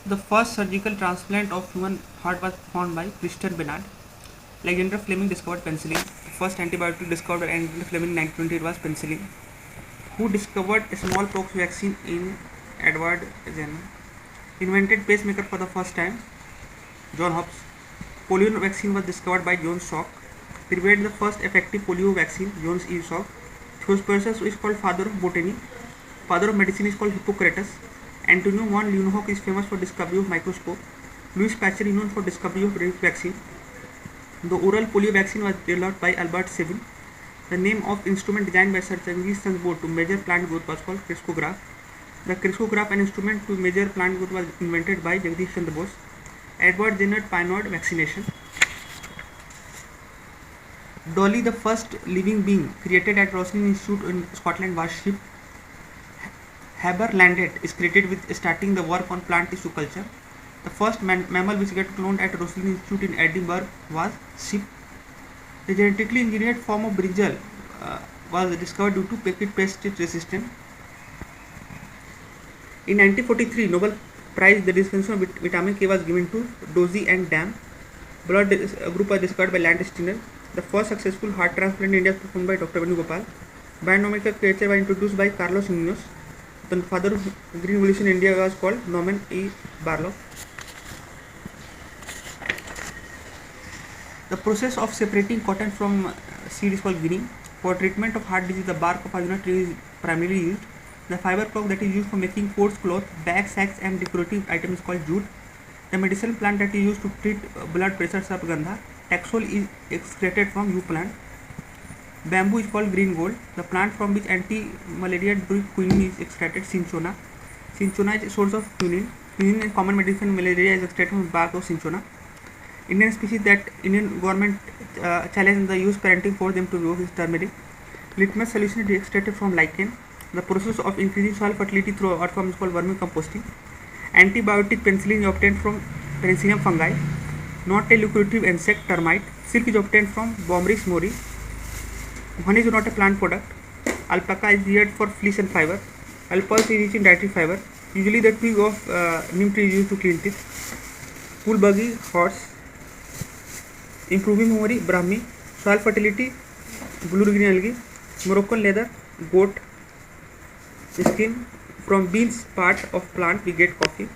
The first surgical transplant of human heart was performed by Christian Bernard. Alexander Fleming discovered penicillin. The first antibiotic discovered by Alexander Fleming in 1928 was penicillin. Who discovered a smallpox vaccine in Edward Jenner? Invented pacemaker for the first time? John Hobbs. Polio vaccine was discovered by John Salk. Prepared the first effective polio vaccine, Jones E. Salk. Theophrastus is called father of botany. Father of medicine is called Hippocrates. Antonio von Leeuwenhoek is famous for discovery of microscope. Louis Pasteur is known for discovery of rabies vaccine. The oral polio vaccine was developed by Albert Sabin. The name of instrument designed by Sir Jagdish Chandra Bose to measure plant growth was called criscograph. The criscograph, an instrument to measure plant growth, was invented by Jagdish Chandra Bose. Edward Jenner pioneered vaccination. Dolly, the first living being created at Roslin Institute in Scotland, was shipped. Haber landed is credited with starting the work on plant tissue culture. The first mammal which got cloned at Roslin Institute in Edinburgh was sheep. The genetically engineered form of brinjal was discovered due to pest resistance. In 1943, Nobel Prize the discovery of vitamin K was given to Dozy and Dam. Blood group was discovered by Landsteiner. The first successful heart transplant in India was performed by Dr. Venugopal. Bionomical was introduced by Carlos Munoz. The father of green revolution in India was called Norman E. Borlaug. The process of separating cotton from seed is called ginning. For treatment of heart disease, the bark of Arjuna tree is primarily used. The fiber cloth that is used for making coats, cloth, bags, sacks and decorative items is called jute. The medicinal plant that is used to treat blood pressure is Sarpagandha. Taxol is excreted from yew plant. Bamboo is called green gold. The plant from which anti-malaria drug quinine is extracted, cinchona. Cinchona is a source of quinine. Quinine in common medicine malaria is extracted from bark of cinchona. Indian species that Indian government challenged the use parenting for them to use is turmeric. Litmus solution is extracted from lichen. The process of increasing soil fertility through earthworm is called vermicomposting. Antibiotic penicillin is obtained from Penicillium fungi. Not a lucrative insect, termite. Silk is obtained from Bombyx mori. Honey is not a plant product. Alpaca is reared for fleece and fiber. Alpulse is rich in dietary fiber. Usually the twig of neem tree is used to clean teeth. Wool buggy, horse. Improving memory, Brahmi. Soil fertility, blue green algae. Moroccan leather, goat skin. From beans part of plant we get coffee.